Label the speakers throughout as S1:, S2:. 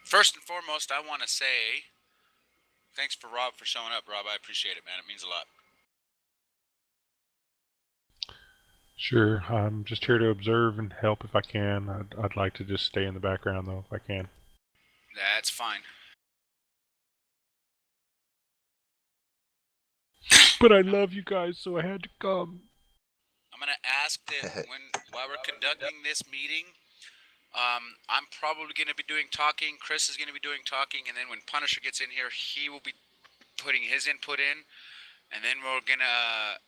S1: First and foremost, I want to say thanks for Rob for showing up. Rob, I appreciate it, man. It means a lot.
S2: Sure, I'm just here to observe and help if I can. I'd like to just stay in the background, though, if I can.
S1: That's fine.
S2: But I love you guys, so I had to come.
S1: I'm going to ask that while we're conducting this meeting, I'm probably going to be doing talking. Chris is going to be doing talking. And then when Punisher gets in here, he will be putting his input in. And then we're going to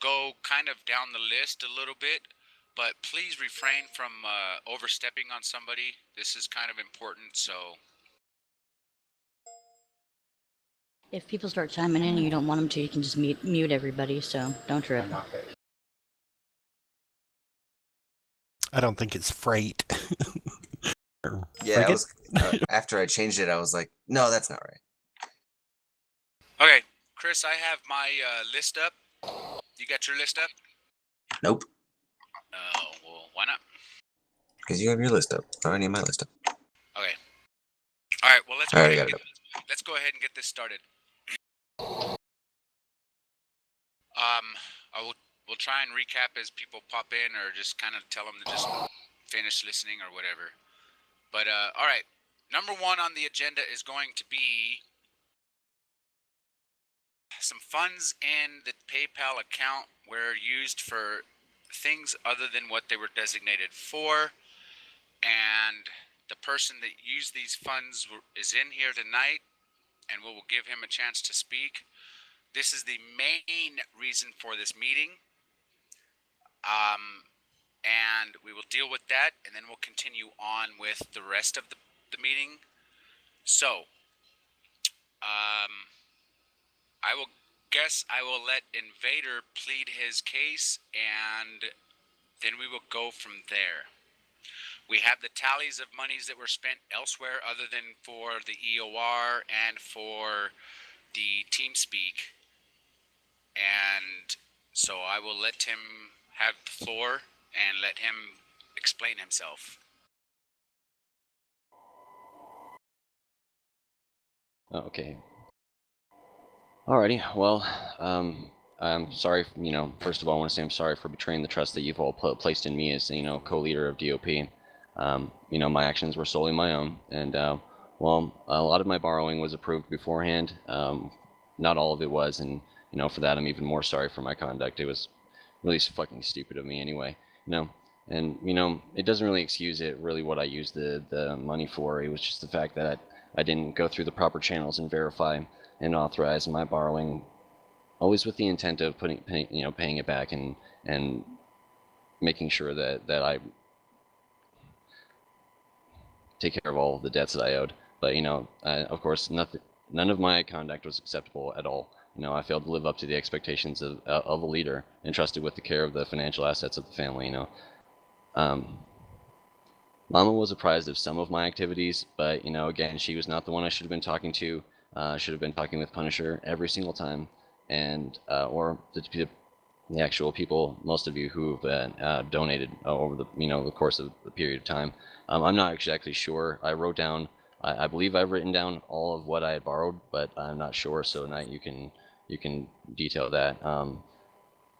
S1: go kind of down the list a little bit. But please refrain from overstepping on somebody. This is kind of important, so...
S3: If people start chiming in and you don't want them to, you can just mute everybody, so don't trip.
S4: I don't think it's freight.
S5: Yeah, I was, after I changed it, I was like, no, that's not right.
S1: Okay, Chris, I have my list up. You got your list up?
S5: Nope.
S1: Oh, well, why not?
S5: Because you have your list up. I need my list up.
S1: Okay. All right, well, let's go ahead and get this started. We'll try and recap as people pop in, or just kind of tell them to just finish listening or whatever. But all right, number one on the agenda is going to be some funds in the PayPal account were used for things other than what they were designated for, and the person that used these funds is in here tonight, and we will give him a chance to speak. This is the main reason for this meeting, and we will deal with that, and then we'll continue on with the rest of the meeting. So, I will let Invader plead his case, and then we will go from there. We have the tallies of monies that were spent elsewhere other than for the EOR and for the TeamSpeak. And so I will let him have the floor and let him explain himself.
S6: Okay. Alrighty, well, I'm sorry, first of all, I want to say I'm sorry for betraying the trust that you've all placed in me as, co-leader of DOP. My actions were solely my own, and, well, a lot of my borrowing was approved beforehand. Not all of it was, and, for that, I'm even more sorry for my conduct. It was really fucking stupid of me anyway, and, it doesn't really excuse it, really, what I used the money for. It was just the fact that I didn't go through the proper channels and verify and authorize my borrowing, always with the intent of paying it back and making sure that I take care of all of the debts that I owed. But of course, none of my conduct was acceptable at all. I failed to live up to the expectations of a leader entrusted with the care of the financial assets of the family. Mama was apprised of some of my activities, but again, she was not the one I should have been talking to. Should have been talking with Punisher every single time, and or the actual people, most of you who've donated over the course of the period of time. I'm not exactly sure. I wrote down. I believe I've written down all of what I had borrowed, but I'm not sure. So now you can detail that.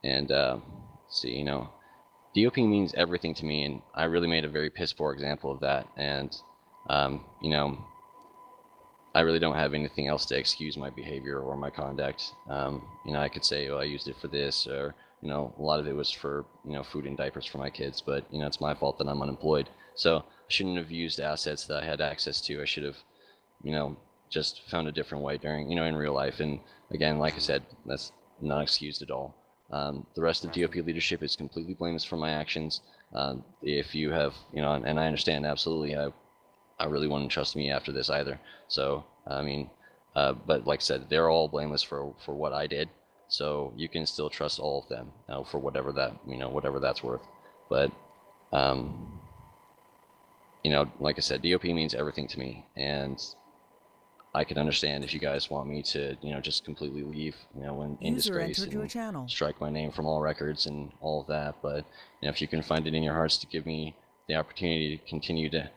S6: And see, DOP means everything to me, and I really made a very piss poor example of that. And I really don't have anything else to excuse my behavior or my conduct. I could say, I used it for this, or a lot of it was for food and diapers for my kids. But it's my fault that I'm unemployed. So I shouldn't have used assets that I had access to. I should have, just found a different way during, in real life. And again, like I said, that's not excused at all. The rest of DOP leadership is completely blameless for my actions. If you have, and I understand absolutely, I really wouldn't trust me after this either. So, but like I said, they're all blameless for what I did. So you can still trust all of them for whatever that's worth. But, like I said, DOP means everything to me. And I can understand if you guys want me to, just completely leave, in disgrace and strike my name from all records and all of that. But if you can find it in your hearts to give me the opportunity to continue to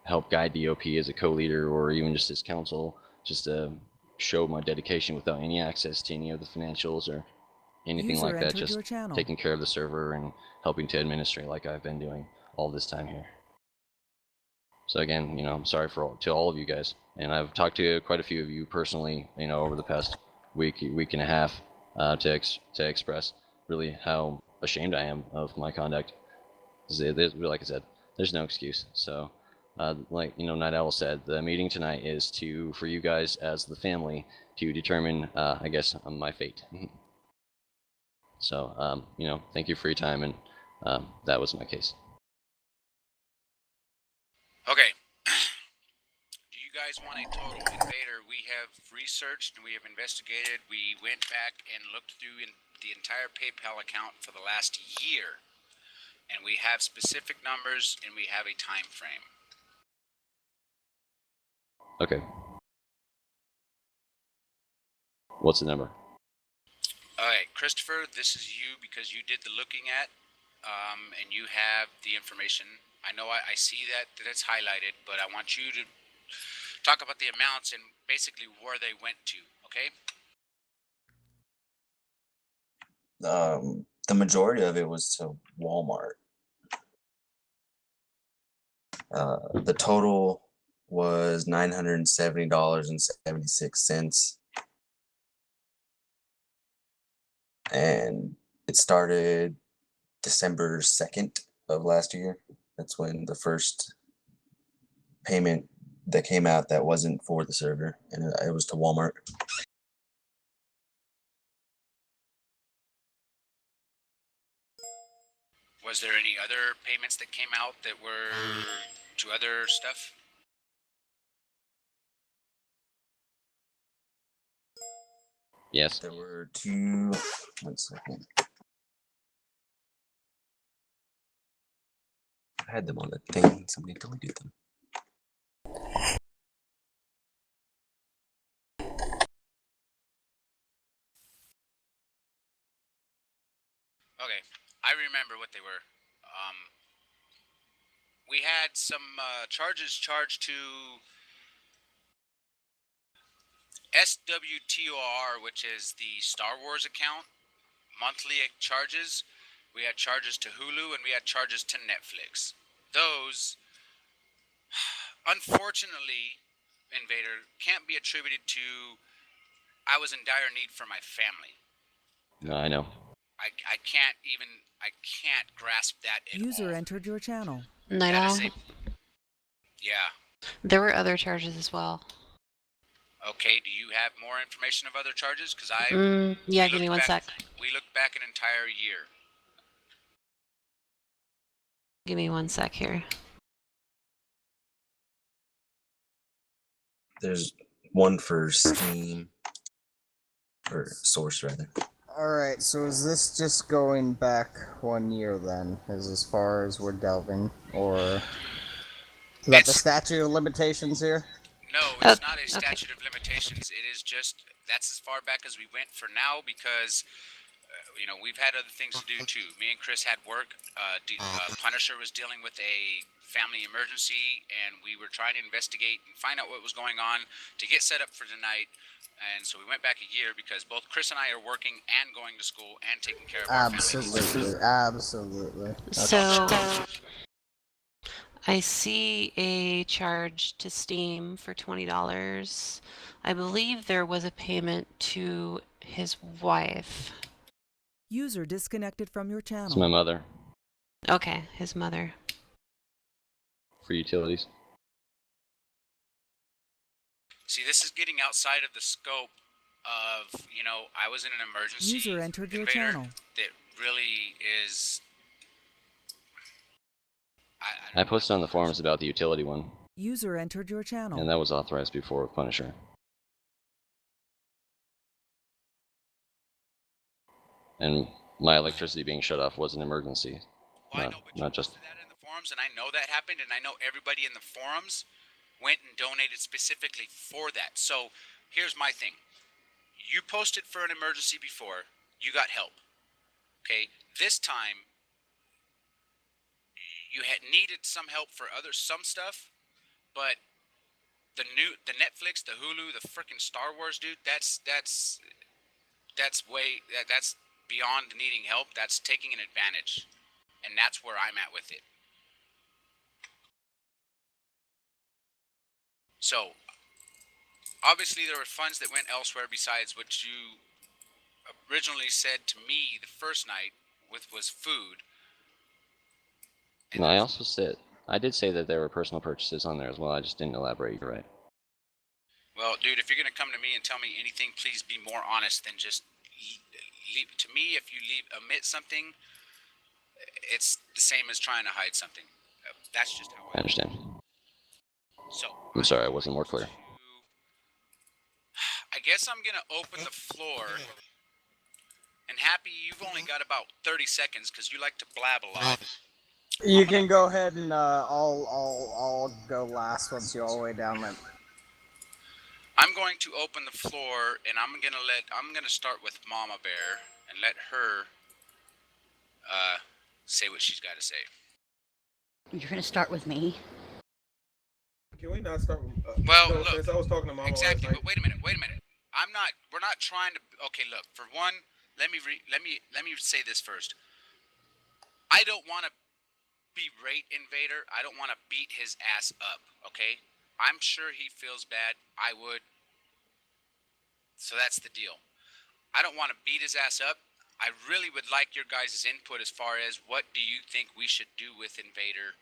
S6: help guide DOP as a co-leader or even just as counsel, just to show my dedication without any access to any of the financials or anything
S7: User
S6: like that.
S7: entered
S6: Just
S7: your channel.
S6: taking care of the server and helping to administrate like I've been doing all this time here. So again, I'm sorry to all of you guys, and I've talked to quite a few of you personally, over the past week and a half, to express really how ashamed I am of my conduct. Like I said, there's no excuse. So, like Night Owl said, the meeting tonight is for you guys as the family to determine, I guess, my fate. So, thank you for your time, and that was my case.
S1: Okay. Do you guys want a total invader? We have researched and we have investigated. We went back and looked through the entire PayPal account for the last year, and we have specific numbers and we have a time frame.
S6: Okay. What's the number?
S1: All right, Christopher, this is you because you did the looking at, and you have the information. I know I see that it's highlighted, but I want you to talk about the amounts and basically where they went to, okay?
S5: The majority of it was to Walmart. The total was $970.76. And it started December 2nd of last year. That's when the first payment that came out that wasn't for the server, and it was to Walmart.
S1: Was there any other payments that came out that were to other stuff?
S6: Yes.
S5: There were two. 1 second. I had them on the thing. Somebody deleted them.
S1: Okay, I remember what they were. We had some charges charged to SWTOR, which is the Star Wars account, monthly charges. We had charges to Hulu, and we had charges to Netflix. Those, unfortunately, Invader, can't be attributed to I was in dire need for my family.
S6: No, I know.
S1: I can't grasp that at
S7: User
S1: all.
S7: entered your channel.
S8: Night Owl.
S1: Yeah.
S8: There were other charges as well.
S1: Okay, do you have more information of other charges? Because
S8: yeah, give me one sec.
S1: We looked back an entire year.
S8: Give me one sec here.
S5: There's one for Steam, or Source rather.
S9: Alright, so is this just going back 1 year then, as far as we're delving? Or is that the statute of limitations here?
S1: No, it's not a statute of limitations. It is just, that's as far back as we went for now because, we've had other things to do too. Me and Chris had work. Punisher was dealing with a family emergency, and we were trying to investigate and find out what was going on to get set up for tonight. And so we went back a year because both Chris and I are working and going to school and taking care of our families.
S9: Absolutely.
S8: So, I see a charge to Steam for $20. I believe there was a payment to his wife.
S7: User disconnected from your channel.
S6: It's my mother.
S8: Okay, his mother.
S6: For utilities.
S1: See, this is getting outside of the scope of, I was in an emergency.
S7: User entered your
S1: Invader
S7: channel.
S1: That really is...
S6: I posted on the forums about the utility one.
S7: User entered your channel.
S6: And that was authorized before with Punisher. And my electricity being shut off was an emergency.
S1: Well, I know, but you posted that in the forums, and I know that happened, and I know everybody in the forums went and donated specifically for that. So here's my thing. You posted for an emergency before. You got help. Okay? This time, you had needed some help for some stuff. but the Netflix, the Hulu, the freaking Star Wars, dude. That's beyond needing help. That's taking an advantage, and that's where I'm at with it. So, obviously, there were funds that went elsewhere besides what you originally said to me the first night, was food.
S6: No, I did say that there were personal purchases on there as well. I just didn't elaborate. You're right.
S1: Well, dude, if you're gonna come to me and tell me anything, please be more honest than just leave. To me, if you omit something, it's the same as trying to hide something. That's just how
S6: I understand.
S1: So
S6: I'm sorry I wasn't more clear.
S1: I guess I'm gonna open the floor. And Happy, you've only got about 30 seconds because you like to blab a lot.
S9: You can go ahead and I'll go last once you're all the way down there.
S1: I'm going to open the floor, and I'm gonna start with Mama Bear and let her say what she's got to say.
S3: You're gonna start with me.
S10: Can we not start?
S1: Well,
S10: no
S1: look,
S10: offense, I was talking to Mama
S1: exactly,
S10: last night.
S1: but wait a minute. We're not trying to. Okay, look. For one, let me say this first. I don't want to berate Invader. I don't want to beat his ass up. Okay, I'm sure he feels bad. I would. So that's the deal. I don't want to beat his ass up. I really would like your guys' input as far as what do you think we should do with Invader.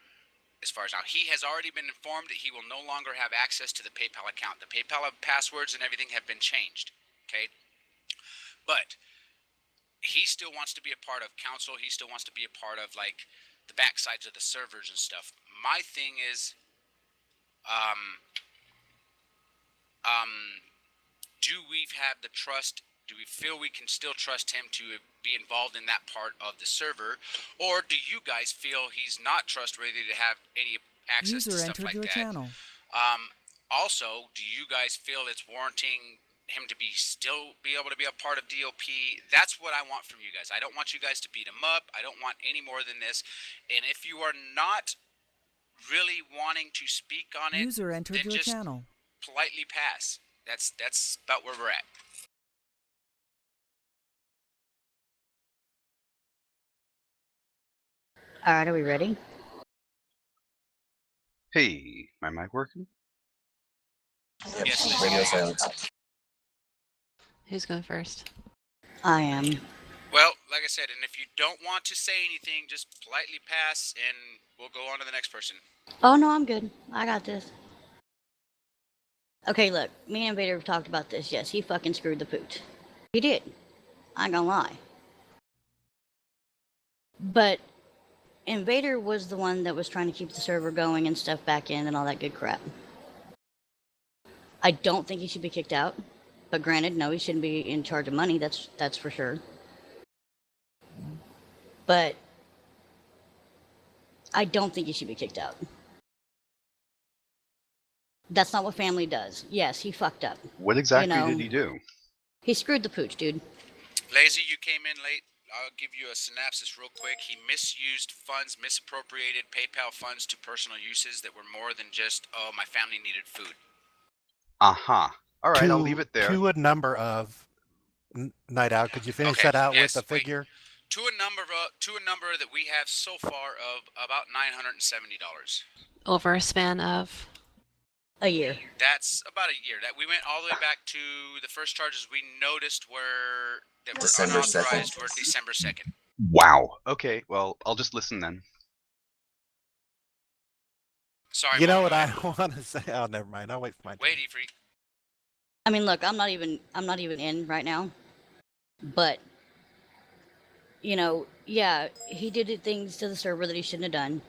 S1: As far as now, he has already been informed that he will no longer have access to the PayPal account. The PayPal passwords and everything have been changed. Okay, but he still wants to be a part of council. He still wants to be a part of like the backsides of the servers and stuff. My thing is, do we have the trust? Do we feel we can still trust him to be involved in that part of the server, or do you guys feel he's not trustworthy to have any access to stuff like that?
S7: Channel.
S1: Also, do you guys feel it's warranting him to still be able to be a part of DOP? That's what I want from you guys. I don't want you guys to beat him up. I don't want any more than this. And if you are not really wanting to speak on it,
S7: User entered
S1: then
S7: your
S1: just
S7: channel.
S1: politely pass. That's about where we're at.
S3: All right, are we ready?
S11: Hey, my mic working?
S5: Yep.
S1: Yes.
S5: Radio silence.
S8: Who's going first?
S3: I am.
S1: Well, like I said, and if you don't want to say anything, just politely pass, and we'll go on to the next person.
S3: Oh no, I'm good. I got this. Okay, look, me and Vader have talked about this. Yes, he fucking screwed the pooch. He did. I ain't gonna lie. But Invader was the one that was trying to keep the server going and stuff back in and all that good crap. I don't think he should be kicked out. But granted, no, he shouldn't be in charge of money. That's for sure. But I don't think he should be kicked out. That's not what family does. Yes, he fucked up.
S11: What exactly
S3: You know,
S11: did he do?
S3: He screwed the pooch, dude.
S1: Lazy, you came in late. I'll give you a synopsis real quick. He misused funds, misappropriated PayPal funds to personal uses that were more than just, oh, my family needed food.
S11: Uh-huh. All right, I'll leave it there.
S4: To a number of night out. Could you finish that out with a figure?
S1: To a number that we have so far of about $970.
S8: Over a span of?
S3: A year.
S1: That's about a year. That we went all the way back to the first charges we noticed were
S5: December
S1: unauthorized
S5: 2nd.
S1: were December 2nd.
S11: Wow. Okay, well, I'll just listen then.
S1: Sorry.
S4: You know what I want to say? Oh, never mind. I'll wait for my turn.
S1: Wait, Efreet.
S3: I mean, look, I'm not even in right now. But you know, yeah, he did things to the server that he shouldn't have done.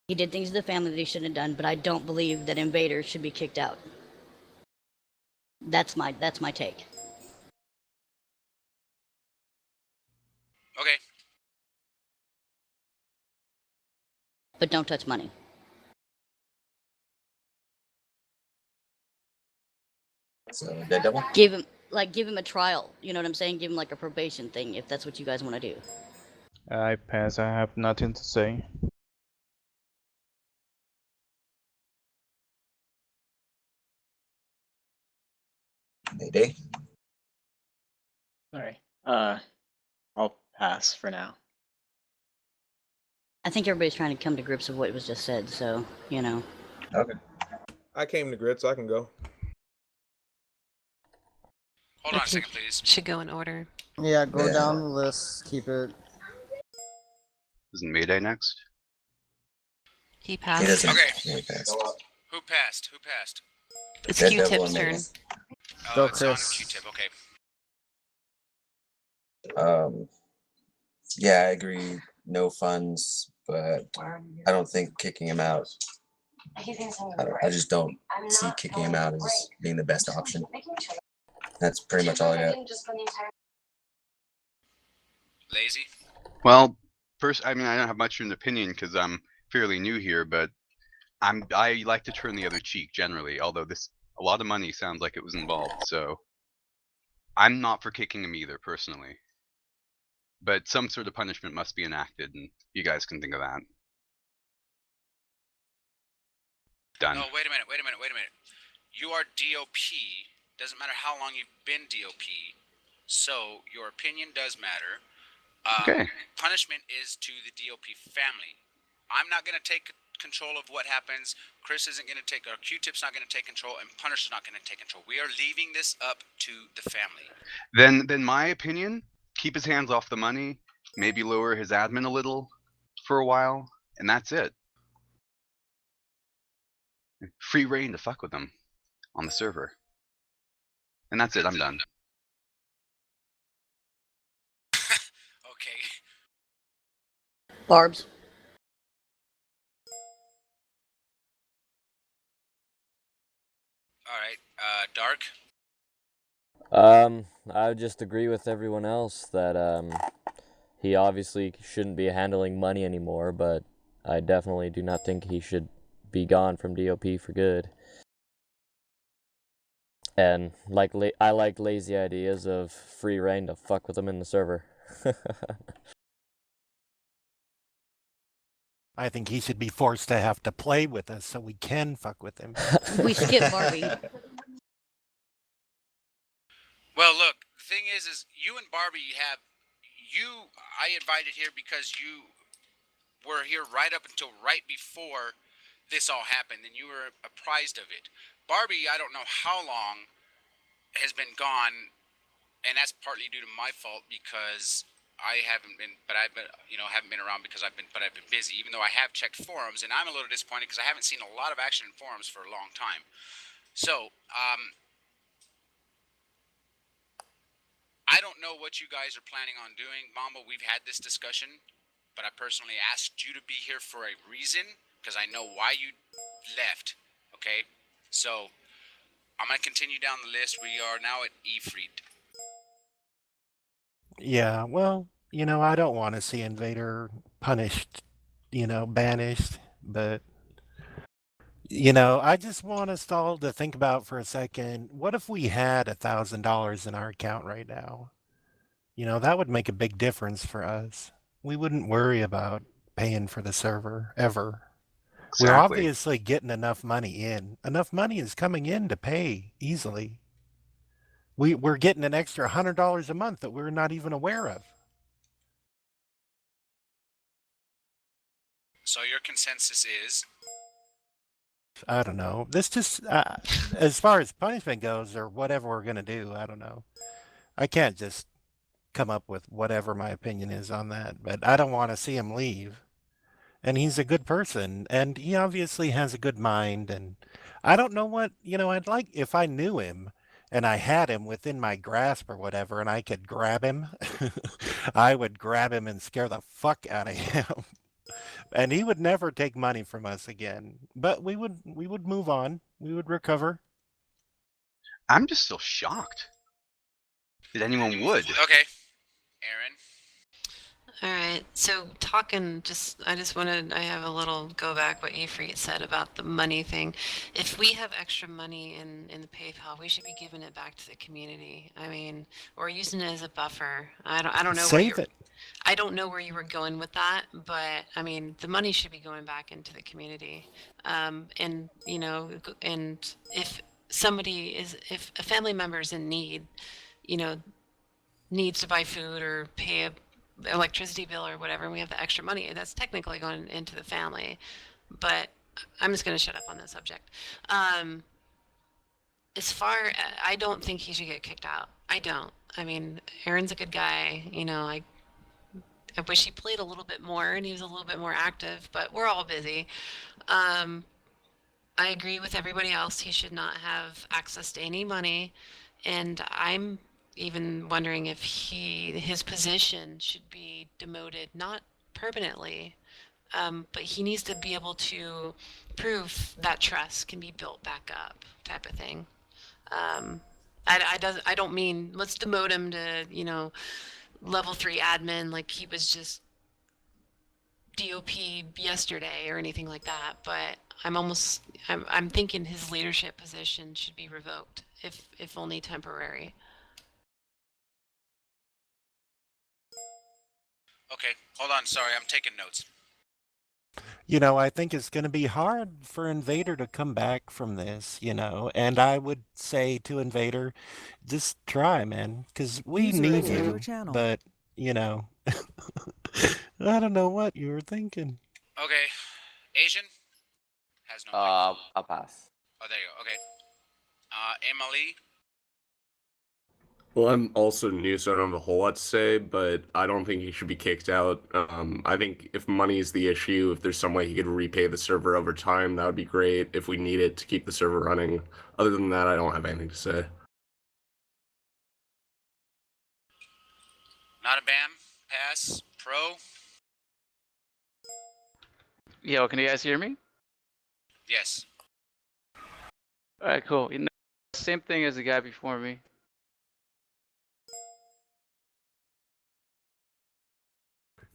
S3: He did things to the family that he shouldn't have done, but I don't believe that Invader should be kicked out. That's my take.
S1: Okay.
S3: But don't touch money.
S5: So dead double.
S3: Give him a trial. You know what I'm saying? Give him like a probation thing if that's what you guys want to do.
S12: I pass. I have nothing to say.
S5: Mayday.
S12: Sorry. I'll pass for now.
S3: I think everybody's trying to come to grips with what was just said, so, you know.
S5: Okay.
S10: I came to grips, so I can go.
S1: Hold
S8: I
S1: on a
S8: think
S1: second, please.
S8: should go in order.
S9: Yeah, go
S5: Yeah.
S9: down the list. Keep it.
S11: Isn't Mayday next?
S8: He
S5: He
S8: passed.
S5: doesn't.
S1: Okay.
S5: Yeah, he passed.
S1: Who passed? Who passed?
S8: It's
S5: Dead Devil
S8: Q-Tip's
S5: and
S8: turn.
S5: Mayday.
S9: Go,
S1: It's on
S9: Chris.
S1: Q-Tip. Okay.
S5: Yeah, I agree. No funds, but I don't think kicking him out. I just don't see kicking him out as being the best option. That's pretty much all I got.
S1: Lazy.
S11: Well, first, I mean, I don't have much of an opinion because I'm fairly new here, but I like to turn the other cheek generally. Although a lot of money sounds like it was involved, so I'm not for kicking him either personally. But some sort of punishment must be enacted, and you guys can think of that. Done.
S1: No, wait a minute. You are DOP. Doesn't matter how long you've been DOP. So your opinion does matter.
S11: Okay.
S1: Punishment is to the DOP family. I'm not going to take control of what happens. Chris isn't going to take, or Q-Tip's not going to take control, and Punisher's not going to take control. We are leaving this up to the family.
S11: Then my opinion, keep his hands off the money, maybe lower his admin a little for a while, and that's it. Free reign to fuck with them on the server. And that's it, I'm done.
S1: Okay.
S3: Barbs.
S1: All right. Dark.
S13: I would just agree with everyone else that he obviously shouldn't be handling money anymore, but I definitely do not think he should be gone from DOP for good. And I like lazy ideas of free reign to fuck with them in the server.
S4: I think he should be forced to have to play with us so we can fuck with him.
S3: We skip Barbie.
S1: Well, look, the thing is you and Barbie I invited here because you were here right up until right before this all happened, and you were apprised of it. Barbie, I don't know how long, has been gone, and that's partly due to my fault because I haven't been, haven't been around because I've been busy, even though I have checked forums, and I'm a little disappointed because I haven't seen a lot of action in forums for a long time. So, I don't know what you guys are planning on doing. Mamba, we've had this discussion, but I personally asked you to be here for a reason because I know why you left. Okay? So, I'm going to continue down the list. We are now at Efreet.
S4: Yeah, well, I don't want to see Invader punished, banished, but, I just want us all to think about for a second, what if we had $1,000 in our account right now? That would make a big difference for us. We wouldn't worry about paying for the server, ever.
S11: Exactly.
S4: We're obviously getting enough money in. Enough money is coming in to pay easily. We're getting an extra $100 a month that we're not even aware of.
S1: So your consensus is?
S4: I don't know. This just, as far as punishment goes, or whatever we're going to do, I don't know. I can't just come up with whatever my opinion is on that, but I don't want to see him leave. And he's a good person, and he obviously has a good mind, and I don't know what, I'd like, if I knew him, and I had him within my grasp or whatever, and I could grab him, I would grab him and scare the fuck out of him. And he would never take money from us again. But we would move on. We would recover.
S11: I'm just still shocked that anyone would.
S1: Okay. Aaron?
S8: All right. So I have a little go back what Efreet said about the money thing. If we have extra money in the PayPal, we should be giving it back to the community. I mean, or using it as a buffer. I don't know.
S4: Save it.
S8: I don't know where you were going with that, but I mean, the money should be going back into the community. And if somebody is, if a family member is in need, you know, needs to buy food or pay a electricity bill or whatever, and we have the extra money, that's technically going into the family. But I'm just going to shut up on that subject. As far, I don't think he should get kicked out. I don't. I mean, Aaron's a good guy. You know, I wish he played a little bit more and he was a little bit more active, but we're all busy. I agree with everybody else. He should not have access to any money. And I'm even wondering if his position should be demoted, not permanently, but he needs to be able to prove that trust can be built back up, type of thing. I don't mean let's demote him to, you know, level 3 admin like he was just DOP yesterday or anything like that, but I'm thinking his leadership position should be revoked, if only temporary.
S1: Okay, hold on. Sorry, I'm taking notes.
S4: You know, I think it's going to be hard for Invader to come back from this, you know, and I would say to Invader, just try, man, because we
S7: User
S4: need
S7: entered your
S4: you,
S7: channel.
S4: but, you know, I don't know what you were thinking.
S1: Okay, Asian has no mic.
S14: I'll pass.
S1: Oh, there you go. Okay. Emily.
S15: Well, I'm also new, so I don't have a whole lot to say, but I don't think he should be kicked out. I think if money is the issue, if there's some way he could repay the server over time, that would be great if we need it to keep the server running. Other than that, I don't have anything to say.
S1: Not a bam. Pass. Pro.
S14: Yo, can you guys hear me?
S1: Yes.
S14: All right, cool. You know, same thing as the guy before me.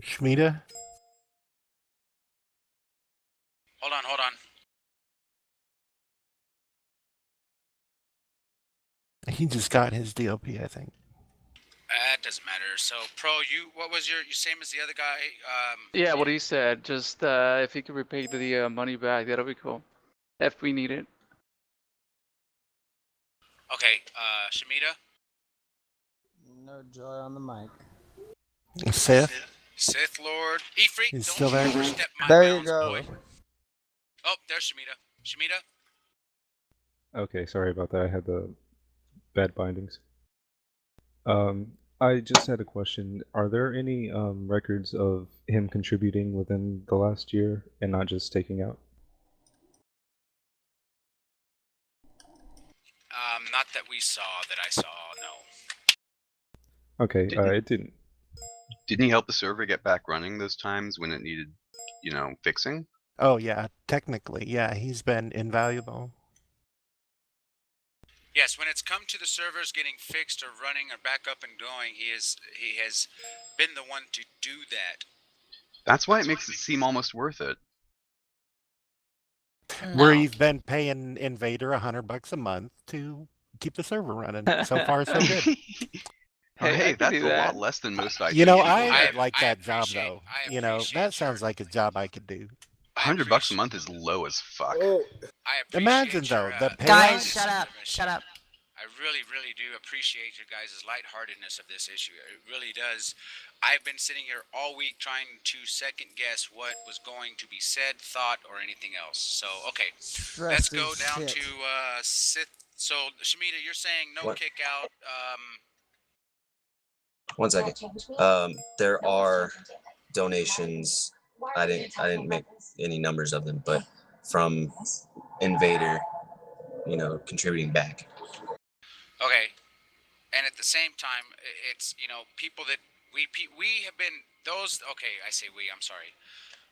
S4: Shmita?
S1: Hold on, hold on.
S4: He just got his DOP, I think.
S1: That doesn't matter. So, Pro, what was your same as the other guy?
S14: Yeah, what he said. Just if he could repay the money back, that'll be cool. If we need it.
S1: Okay, Shamita.
S9: No joy on the mic.
S4: Sith?
S1: Sith Lord. Ifrit,
S4: He's
S1: don't
S4: still there?
S1: overstep my
S9: There you
S1: bounds,
S9: go.
S1: boy. Oh, there's Shamita. Shamita?
S16: Okay, sorry about that. I had the bad bindings. I just had a question. Are there any records of him contributing within the last year and not just taking out?
S1: Not that we saw, that I saw, no.
S16: Okay, it didn't.
S11: Didn't he help the server get back running those times when it needed, you know, fixing?
S4: Oh, yeah, technically, yeah, he's been invaluable.
S1: Yes, when it's come to the servers getting fixed or running or back up and going, he has been the one to do that.
S11: That's why it makes it seem almost worth it.
S4: Where you've been paying Invader $100 a month to keep the server running. So far, so good.
S11: Hey, that's a lot less than most IT
S4: You know,
S11: people
S4: I
S11: get.
S4: like that job though. You know, that sounds like a job I could do.
S11: $100 a month is low as fuck.
S4: Imagine though, the pay.
S8: Guys, shut up. Shut up.
S1: I really, really do appreciate your guys' lightheartedness of this issue. It really does. I've been sitting here all week trying to second guess what was going to be said, thought, or anything else. So, okay, let's go down to Sith. So, Shamita, you're saying no kick out.
S5: 1 second. There are donations. I didn't make any numbers of them, but from Invader, you know, contributing back.
S1: Okay, and at the same time, it's, you know, people that we have been those. Okay, I say we. I'm sorry.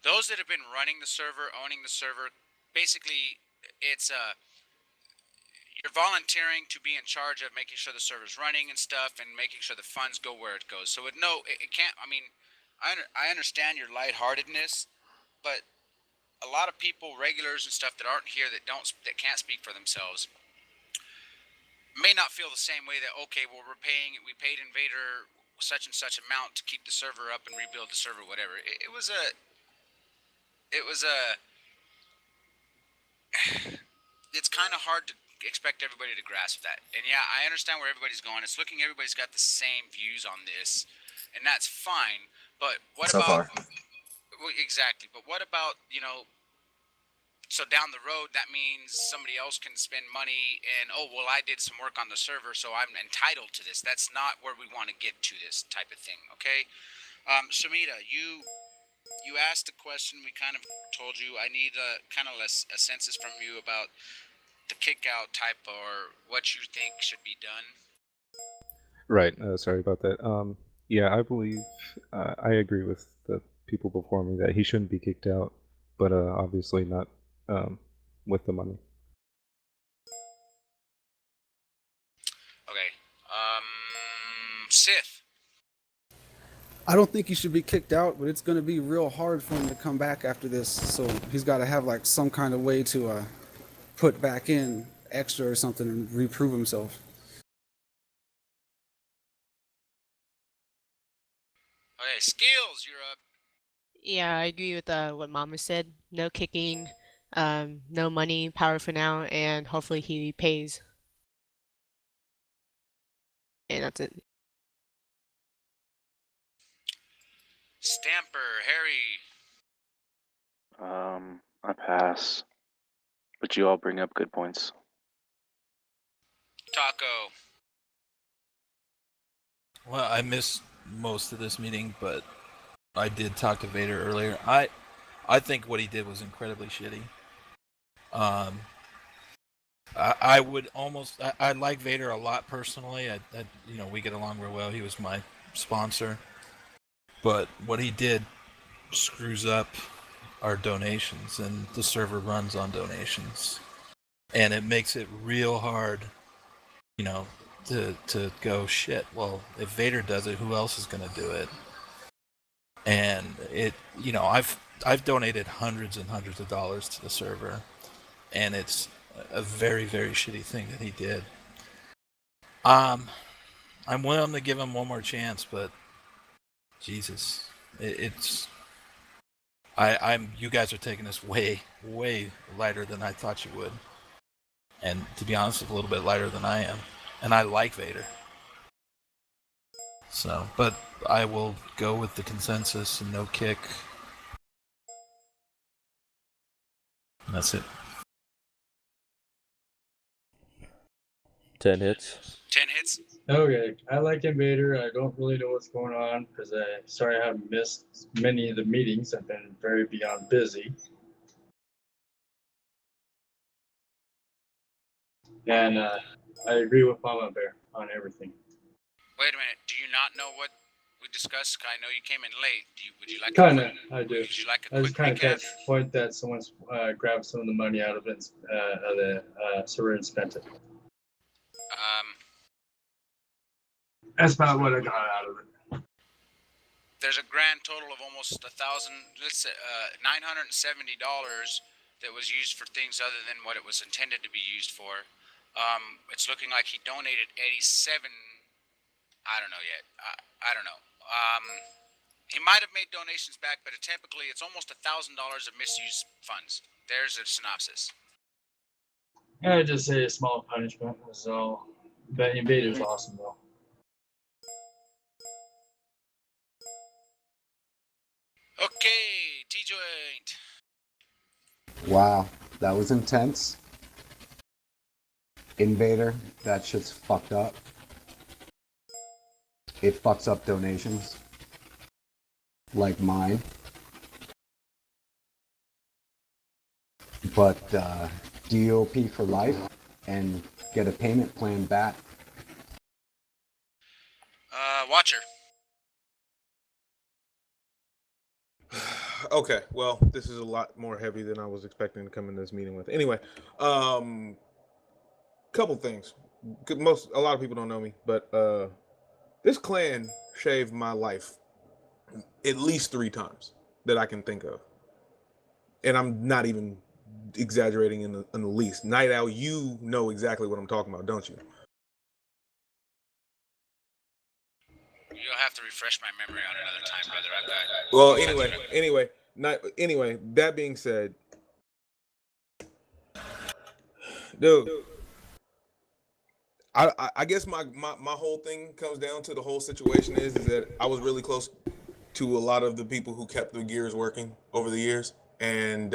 S1: Those that have been running the server, owning the server, basically, it's you're volunteering to be in charge of making sure the server's running and stuff, and making sure the funds go where it goes. So it can't. I mean, I understand your lightheartedness, but a lot of people, regulars and stuff that aren't here, that can't speak for themselves, may not feel the same way. That okay, well, we paid Invader such and such amount to keep the server up and rebuild the server, whatever. It was a it's kind of hard to expect everybody to grasp that. And yeah, I understand where everybody's going. It's looking everybody's got the same views on this, and that's fine. But what
S5: So
S1: about
S5: far.
S1: well, exactly? But what about so down the road, that means somebody else can spend money and, oh, well, I did some work on the server, so I'm entitled to this. That's not where we want to get to this type of thing, okay? Shamita, you asked a question. We kind of told you. I need a kind of a census from you about the kick out type or what you think should be done.
S16: Right. Sorry about that. Yeah, I believe I agree with the people before me that he shouldn't be kicked out, but obviously not with the money.
S1: Okay. Sith.
S17: I don't think he should be kicked out, but it's going to be real hard for him to come back after this. So he's got to have like some kind of way to put back in extra or something and reprove himself.
S1: Okay, Skills, you're up.
S18: Yeah, I agree with what Mama said. No kicking, no money, power for now, and hopefully he pays. And that's it.
S1: Stamper, Harry.
S19: I pass. But you all bring up good points.
S1: Taco.
S20: Well, I missed most of this meeting, but I did talk to Vader earlier. I think what he did was incredibly shitty. I would almost I like Vader a lot personally. I we get along real well. He was my sponsor, but what he did screws up our donations, and the server runs on donations, and it makes it real hard, to go shit. Well, if Vader does it, who else is gonna do it? And I've donated hundreds and hundreds of dollars to the server, and it's a very, very shitty thing that he did. I'm willing to give him one more chance, but Jesus, you guys are taking this way, way lighter than I thought you would, and to be honest, a little bit lighter than I am, and I like Vader. So, but I will go with the consensus and no kick. And that's it.
S13: 10 hits.
S1: 10 hits.
S12: Okay, I like Invader. I don't really know what's going on because sorry I haven't missed many of the meetings. I've been very beyond busy. And I agree with Mama Bear on everything.
S1: Wait a minute. Do you not know what we discussed? I know you came in late. Would you like
S12: Kinda, I do.
S1: Would you like a
S12: I just
S1: quick
S12: kind of
S1: recap?
S12: catch the point that someone's grabbed some of the money out of it, of the server and spent it. That's about what I got out of it.
S1: There's a grand total of almost $1,000, $970 that was used for things other than what it was intended to be used for. It's looking like he donated 87. I don't know yet. I don't know. He might have made donations back, but typically it's almost $1,000 of misused funds. There's a synopsis.
S12: I just say a small punishment was all. But Invader's awesome though.
S1: Okay, T-Joint.
S21: Wow, that was intense. Invader, that shit's fucked up. It fucks up donations. Like mine. But DOP for life and get a payment plan back.
S1: Watcher.
S10: Okay, well, this is a lot more heavy than I was expecting to come in this meeting with. Anyway, couple things. A lot of people don't know me, but this clan shaved my life at least 3 times that I can think of, and I'm not even exaggerating in the least. Night Owl, you know exactly what I'm talking about, don't you?
S1: You'll have to refresh my memory on another time, brother. I've got.
S10: Well, anyway. That being said, dude, I guess my whole thing comes down to the whole situation is that I was really close to a lot of the people who kept the gears working over the years, and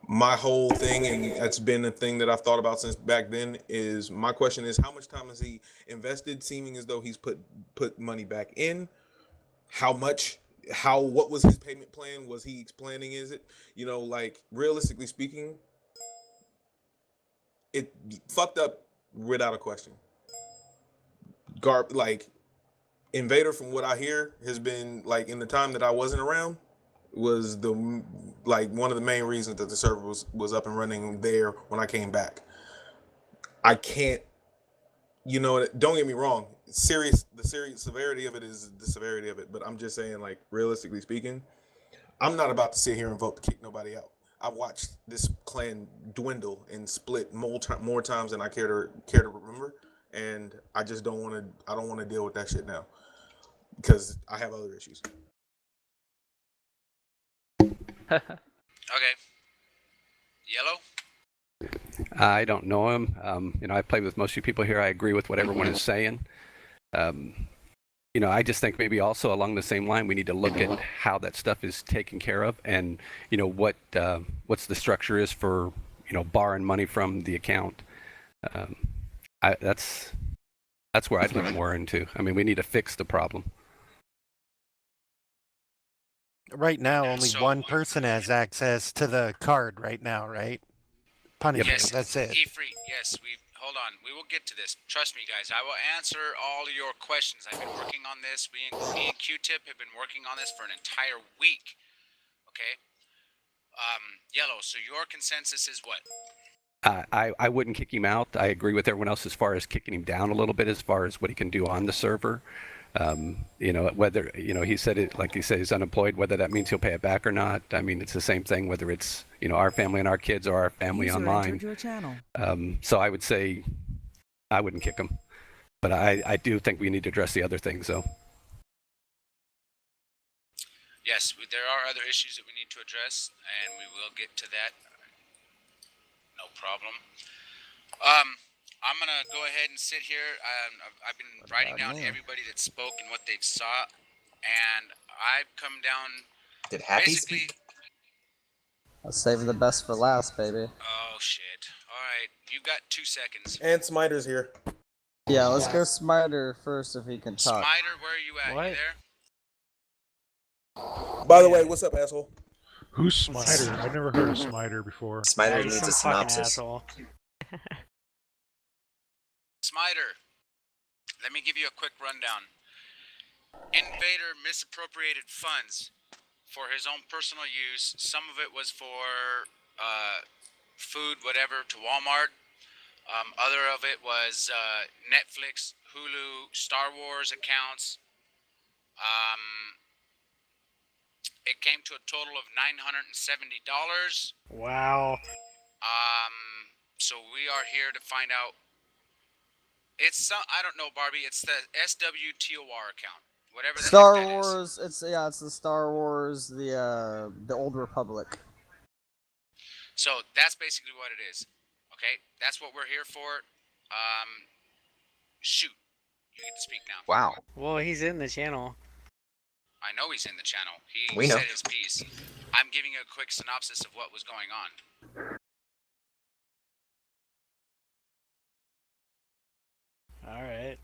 S10: my whole thing, and it's been a thing that I've thought about since back then, is my question is how much time has he invested, seeming as though he's put money back in? How much? What was his payment plan? Was he planning? Is it, like, realistically speaking, it fucked up without a question. Like, Invader, from what I hear, has been, like, in the time that I wasn't around, was one of the main reasons that the server was up and running there when I came back. I can't, don't get me wrong, the serious severity of it is the severity of it, but I'm just saying, like, realistically speaking, I'm not about to sit here and vote to kick nobody out. I've watched this clan dwindle and split more times than I care to remember, and I just don't want to. I don't want to deal with that shit now because I have other issues.
S1: Okay. Yellow?
S2: I don't know him. I've played with most of you people here. I agree with what everyone is saying. I just think maybe also along the same line, we need to look at how that stuff is taken care of, and what's the structure is for borrowing money from the account. That's where I'd look more into. I mean, we need to fix the problem.
S4: Right now, only one person has access to the card right now, right? Punishment,
S1: Yes,
S4: that's it.
S1: yes, hold on. We will get to this. Trust me, guys. I will answer all your questions. I've been working on this. Me and Q-Tip have been working on this for an entire week. Okay? Yellow, so your consensus is what?
S2: I wouldn't kick him out. I agree with everyone else as far as kicking him down a little bit as far as what he can do on the server. Whether, he said it, like he said, he's unemployed, whether that means he'll pay it back or not. I mean, it's the same thing, whether it's, our family and our kids or our family
S7: User
S2: online.
S7: entered your channel.
S2: So I would say I wouldn't kick him. But I do think we need to address the other things, though.
S1: Yes, there are other issues that we need to address, and we will get to that. No problem. I'm gonna go ahead and sit here. I've been writing down everybody that spoke and what they saw, and I've come down.
S5: Did Happy
S1: basically.
S5: speak?
S9: Let's save the best for last, baby.
S1: Oh shit! All right, you've got 2 seconds.
S10: And Smiter's here.
S9: Yeah, let's go Smiter first if he can talk.
S1: Smiter, where are you at?
S9: What?
S1: You there?
S10: By the way, what's up, asshole?
S22: Who's Smiter? I've never heard of Smiter before.
S5: Smiter needs a synopsis.
S1: Smiter, let me give you a quick rundown. Invader misappropriated funds for his own personal use. Some of it was for food, whatever, to Walmart. Other of it was Netflix, Hulu, Star Wars accounts. It came to a total of $970.
S22: Wow.
S1: So we are here to find out. It's I don't know, Barbie. It's the SWTOR account. Whatever the
S9: Star
S1: heck that is.
S9: Wars. It's the Star Wars, the Old Republic.
S1: So that's basically what it is. Okay, that's what we're here for. Shoot, you get to speak now.
S11: Wow.
S23: Well, he's in the channel.
S1: I know he's in the channel. He
S5: We know.
S1: said his piece. I'm giving you a quick synopsis of what was going on.
S23: All right.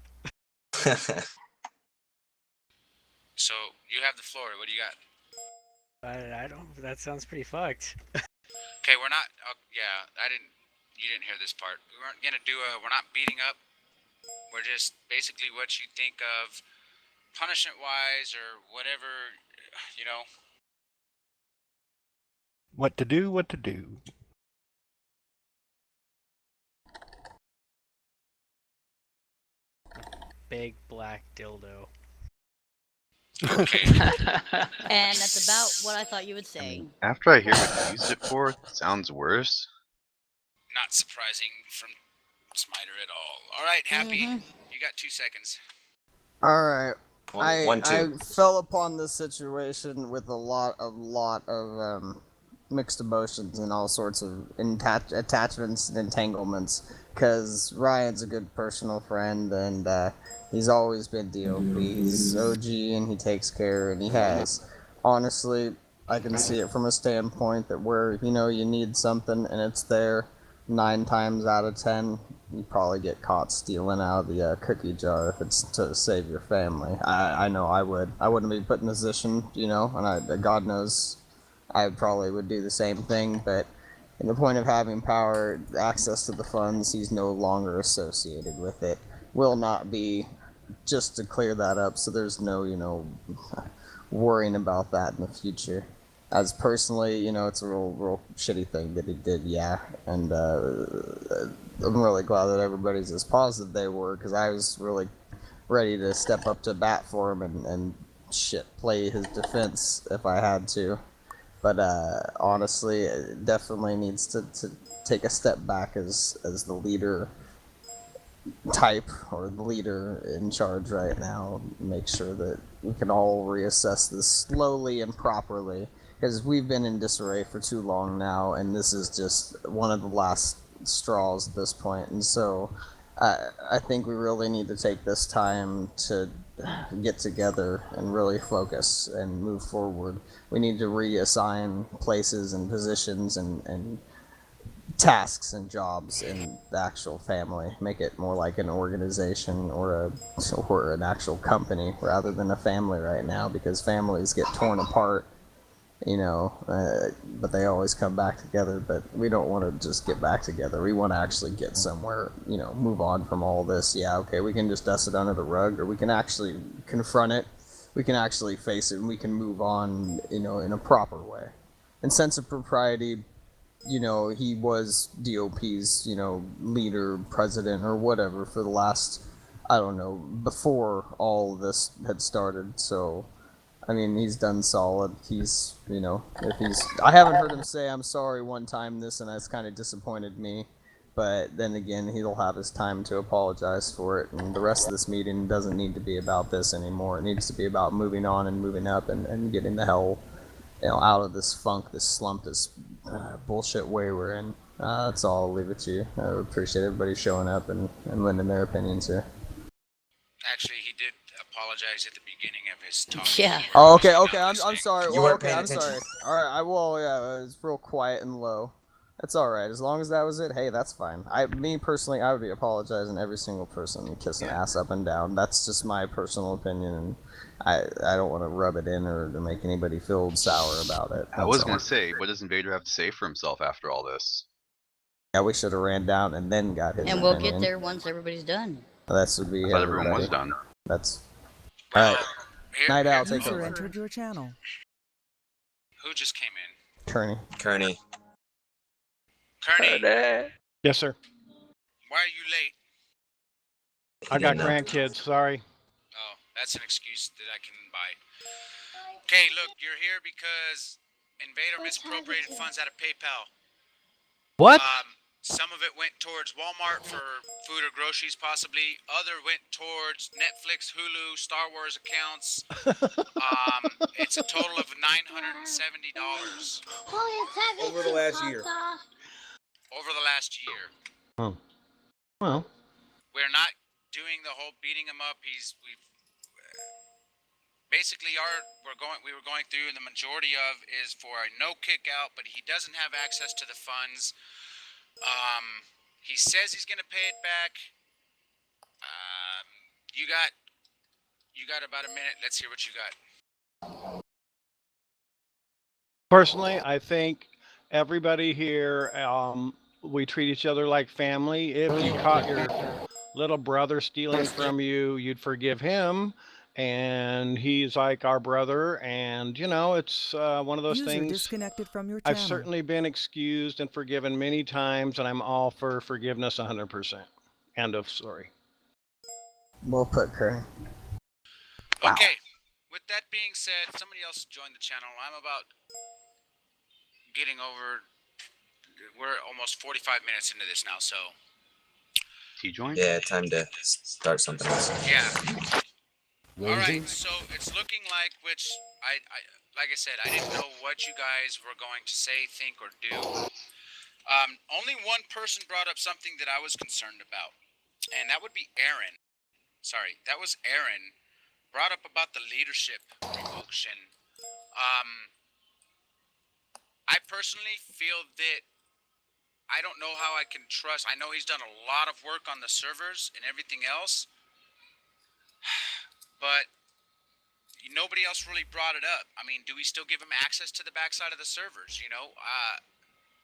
S1: So you have the floor. What do you got?
S23: I don't. That sounds pretty fucked.
S1: Okay, we're not. Yeah, you didn't hear this part. We weren't gonna do we're not beating up. We're just basically what you think of punishment-wise or whatever,
S4: What to do, what to do.
S23: Big black dildo.
S1: Okay.
S3: And that's about what I thought you would say.
S11: After I hear what you used it for, it sounds worse.
S1: Not surprising from Smiter at all. All right, Happy. You got 2 seconds.
S9: All right.
S5: One,
S9: I
S5: two.
S9: fell upon this situation with a lot of mixed emotions and all sorts of attachments and entanglements. because Ryan's a good personal friend, and he's always been DOP. He's OG, and he takes care, and he has. Honestly, I can see it from a standpoint that where you need something and it's there, 9 times out of 10, you probably get caught stealing out of the cookie jar if it's to save your family. I know I would. I wouldn't be put in a position, and God knows I probably would do the same thing, but in the point of having power, access to the funds, he's no longer associated with it. Will not be, just to clear that up, so there's no, worrying about that in the future. As personally, it's a real shitty thing that he did, yeah. And I'm really glad that everybody's as positive they were, because I was really ready to step up to bat for him and shit, play his defense if I had to. But honestly, it definitely needs to take a step back as the leader type, or the leader in charge right now. Make sure that we can all reassess this slowly and properly, because we've been in disarray for too long now, and this is just one of the last straws at this point. And so I think we really need to take this time to get together and really focus and move forward. We need to reassign places and positions and tasks and jobs in the actual family. Make it more like an organization or an actual company rather than a family right now, because families get torn apart, but they always come back together. But we don't want to just get back together. We want to actually get somewhere, move on from all this. Yeah, okay, we can just dust it under the rug, or we can actually confront it. We can actually face it, and we can move on, in a proper way. And sense of propriety, he was DOP's, leader, president, or whatever for the last, I don't know, before all this had started. So, I mean, he's done solid. He's, I haven't heard him say I'm sorry one time this, and that's kind of disappointed me. But then again, he'll have his time to apologize for it, and the rest of this meeting doesn't need to be about this anymore. It needs to be about moving on and moving up and getting the hell, out of this funk, this slump, this bullshit way we're in. That's all. I'll leave it to you. I appreciate everybody showing up and lending their opinions here.
S1: Actually, he did apologize at the beginning of his talk.
S3: Yeah.
S9: Oh, okay. I'm sorry.
S5: You
S9: Well,
S5: weren't
S9: okay,
S5: paying
S9: I'm
S5: attention.
S9: sorry. All right. Yeah, it was real quiet and low. That's all right. As long as that was it, hey, that's fine. Me personally, I would be apologizing to every single person and kissing ass up and down. That's just my personal opinion, and I don't want to rub it in or to make anybody feel sour about it.
S11: I was
S9: That's
S11: gonna
S9: all.
S11: say, what does Invader have to say for himself after all this?
S9: Yeah, we should have ran down and then got his
S3: And we'll
S9: opinion.
S3: get there once everybody's done.
S9: That would be
S11: I thought
S9: everybody.
S11: everyone was done.
S9: That's all right. Night out. Take
S7: User
S9: over.
S7: entered your channel.
S1: Who just came in?
S9: Kearney.
S1: Kearney,
S22: Yes, sir.
S1: why are you late?
S22: I got
S5: didn't know.
S22: grandkids. Sorry.
S1: Oh, that's an excuse that I can buy. Okay, look, you're here because Invader misappropriated funds out of PayPal.
S22: What?
S1: Some of it went towards Walmart for food or groceries, possibly. Other went towards Netflix, Hulu, Star Wars accounts. It's a total of $970
S10: Over the last year.
S1: over the last year.
S22: Oh. Well.
S1: We're not doing the whole beating him up. We've basically we were going through, and the majority of is for a no kick out, but he doesn't have access to the funds. He says he's gonna pay it back. You got about a minute. Let's hear what you got.
S22: Personally, I think everybody here, we treat each other like family. If you caught your little brother stealing from you, you'd forgive him. And he's like our brother. And, it's one of those
S7: User
S22: things.
S7: disconnected from your channel.
S22: I've certainly been excused and forgiven many times, and I'm all for forgiveness 100%. End of story.
S9: Well put, Kearney.
S1: Okay. With that being said, somebody else joined the channel. I'm about getting over. We're almost 45 minutes into this now, so.
S11: He joined?
S5: Yeah, time to start something else.
S1: Yeah. All right. So it's looking like, which like I said, I didn't know what you guys were going to say, think, or do. Only one person brought up something that I was concerned about, and that would be Aaron. Sorry, that was Aaron. Brought up about the leadership promotion. I personally feel that I don't know how I can trust. I know he's done a lot of work on the servers and everything else, but nobody else really brought it up. I mean, do we still give him access to the backside of the servers?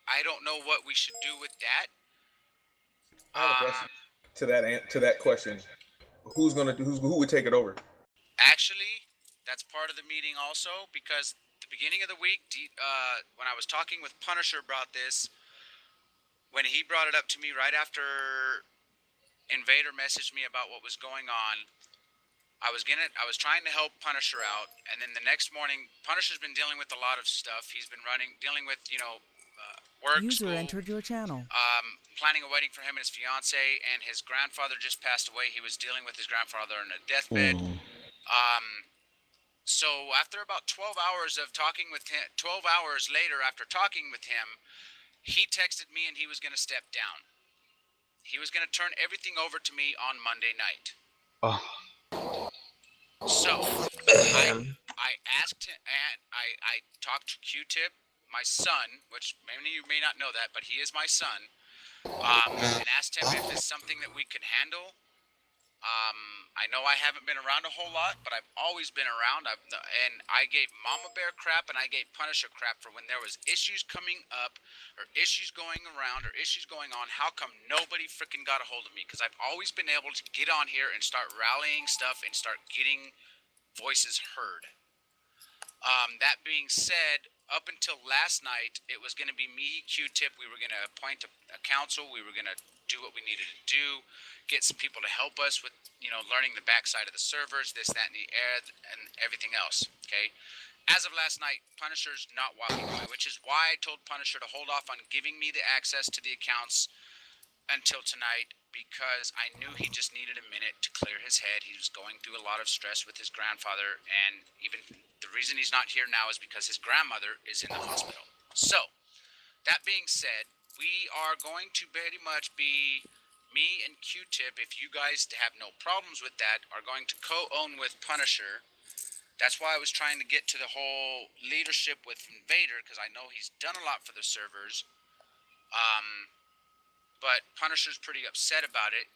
S1: I don't know what we should do with that.
S10: I have a question to that question. Who would take it over?
S1: Actually, that's part of the meeting also, because the beginning of the week, when I was talking with Punisher about this, when he brought it up to me right after Invader messaged me about what was going on, I was trying to help Punisher out, and then the next morning, Punisher's been dealing with a lot of stuff. He's been dealing with work,
S7: User
S1: school,
S7: entered your channel.
S1: planning a wedding for him and his fiance, and his grandfather just passed away. He was dealing with his grandfather in a deathbed. So after about 12 hours of talking with him, 12 hours later after talking with him, he texted me and he was going to step down. He was going to turn everything over to me on Monday night.
S11: Oh.
S1: So I asked him, and I talked to Q-Tip, my son, which many of you may not know that, but he is my son, and asked him if it's something that we could handle. I know I haven't been around a whole lot, but I've always been around. And I gave Mama Bear crap and I gave Punisher crap for when there was issues coming up, or issues going around, or issues going on. How come nobody freaking got a hold of me? Because I've always been able to get on here and start rallying stuff and start getting voices heard. That being said, up until last night, it was going to be me, Q-Tip. We were going to appoint a council. We were going to do what we needed to do, get some people to help us with, learning the backside of the servers, this, that, and the air, and everything else. Okay. As of last night, Punisher's not walking away, which is why I told Punisher to hold off on giving me the access to the accounts until tonight, because I knew he just needed a minute to clear his head. He was going through a lot of stress with his grandfather, and even the reason he's not here now is because his grandmother is in the hospital. So, that being said, we are going to pretty much be, me and Q-Tip, if you guys have no problems with that, are going to co-own with Punisher. That's why I was trying to get to the whole leadership with Invader, because I know he's done a lot for the servers. But Punisher's pretty upset about it,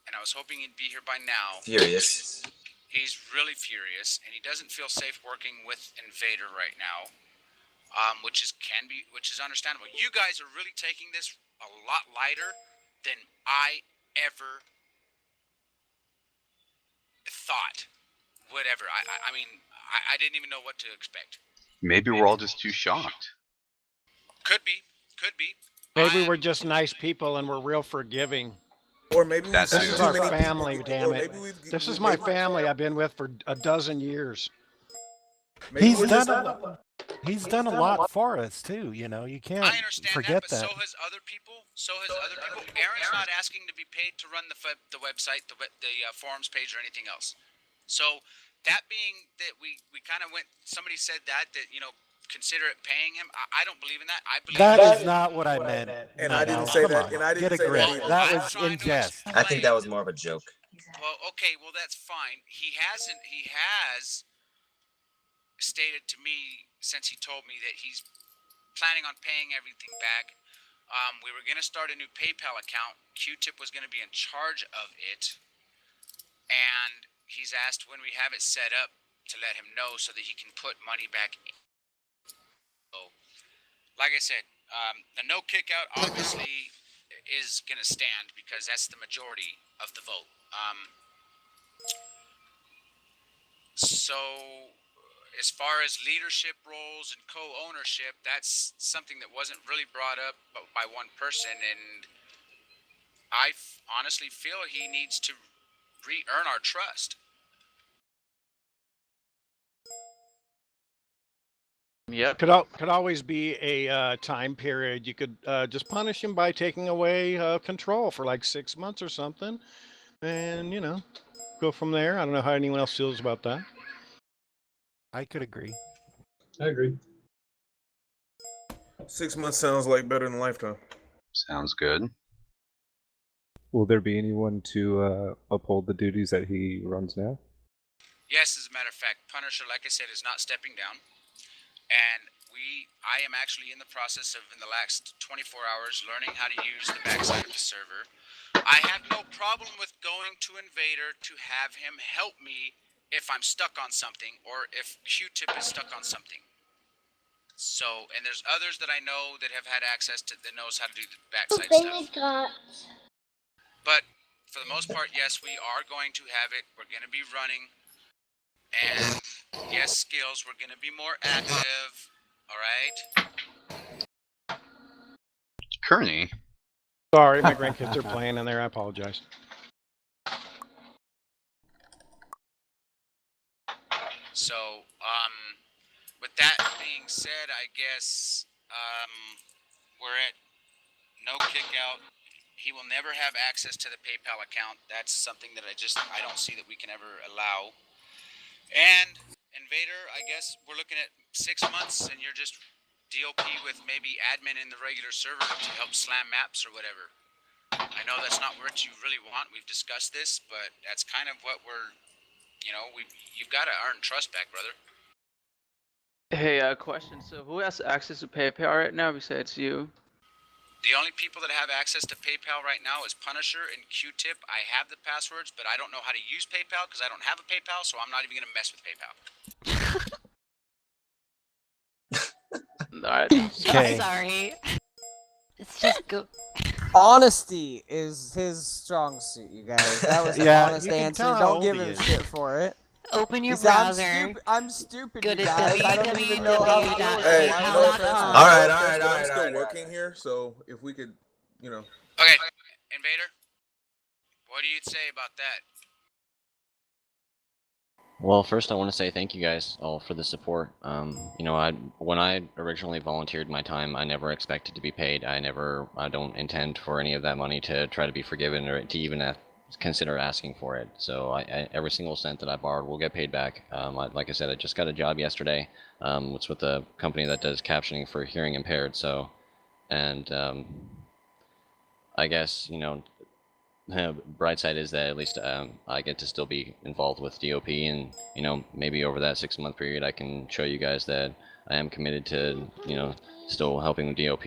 S1: and I was hoping he'd be here by now.
S5: Furious.
S1: He's really furious, and he doesn't feel safe working with Invader right now, which is understandable. You guys are really taking this a lot lighter than I ever thought. Whatever. I mean, I didn't even know what to expect.
S11: Maybe we're all just too shocked.
S1: Could be.
S22: Maybe we're just nice people and we're real forgiving.
S10: Or maybe
S11: That's
S22: this is our
S10: many
S22: family,
S10: people,
S22: damn
S10: or
S22: it.
S10: maybe we've-
S22: This is
S10: maybe-
S22: my family I've been with for a dozen years.
S10: maybe
S4: He's
S10: we're
S4: done
S10: just-
S4: he's done a lot for us too. You know, you can't
S1: I understand
S4: forget
S1: that, but so has other people. Aaron's not asking to be paid to run the website, the forums page, or anything else. So that being that we kind of went. Somebody said that consider it paying him. I don't believe in that. I believe
S4: That is not what I meant.
S10: And
S4: No,
S10: I didn't
S4: no,
S10: say
S4: come
S10: that.
S4: on.
S10: And I didn't
S4: Get a
S10: say
S4: grip.
S10: that either.
S4: That
S1: I'm
S4: was
S1: trying
S4: in
S1: to
S4: jest.
S5: I think that was more of a joke.
S1: Well, okay, well that's fine. He has stated to me, since he told me that he's planning on paying everything back. We were going to start a new PayPal account. Q-Tip was going to be in charge of it, and he's asked when we have it set up to let him know so that he can put money back in. So, like I said, the no kick out obviously is going to stand because that's the majority of the vote. So, as far as leadership roles and co-ownership, that's something that wasn't really brought up by one person, and I honestly feel he needs to re-earn our trust.
S19: Yep.
S22: Could always be a time period. You could just punish him by taking away control for like 6 months or something, and go from there. I don't know how anyone else feels about that.
S4: I could agree.
S12: I agree.
S10: 6 months sounds like better than a lifetime.
S11: Sounds good.
S16: Will there be anyone to uphold the duties that he runs now?
S1: Yes, as a matter of fact, Punisher, like I said, is not stepping down. And I am actually in the process of, in the last 24 hours, learning how to use the backside of the server. I have no problem with going to Invader to have him help me if I'm stuck on something or if Q-Tip is stuck on something. So, and there's others that I know that have had access to, that knows how to do the backside stuff. But for the most part, yes, we are going to have it. We're going to be running. And yes, skills, we're going to be more active. All right?
S11: Kearney.
S22: Sorry, my grandkids are playing in there. I apologize.
S1: So, with that being said, I guess we're at no kick out. He will never have access to the PayPal account. That's something that I don't see that we can ever allow. And Invader, I guess we're looking at 6 months, and you're just DOP with maybe admin in the regular server to help slam maps or whatever. I know that's not what you really want. We've discussed this, but that's kind of what we're, you've got to earn trust back, brother.
S6: Hey, question. So who has access to PayPal right now besides you?
S1: The only people that have access to PayPal right now is Punisher and Q-Tip. I have the passwords, but I don't know how to use PayPal because I don't have a PayPal, so I'm not even going to mess with PayPal.
S6: Alright.
S4: Okay.
S8: Sorry. It's just go.
S9: Honesty is his strong suit, you guys. That was an
S4: Yeah,
S9: honest
S4: you can
S9: answer.
S4: tell how
S9: Don't
S4: old
S9: give
S4: he
S9: him
S4: is.
S9: shit for it.
S8: Open your
S9: He said,
S8: browser.
S9: I'm stupid,
S8: Go
S9: you
S8: to
S9: guys. I don't even know how to do it.
S10: Hey,
S9: Why
S10: you
S9: would
S10: know,
S9: I try?
S10: all right. I'm still working here, so if we could,
S1: Okay, Invader, what do you say about that?
S14: Well, first I want to say thank you guys all for the support. When I originally volunteered my time, I never expected to be paid. I don't intend for any of that money to try to be forgiven or to even consider asking for it. So every single cent that I borrowed will get paid back. Like I said, I just got a job yesterday. It's with a company that does captioning for hearing impaired. So, and I guess, bright side is that at least I get to still be involved with DOP, and maybe over that 6-month period I can show you guys that I am committed to still helping with DOP.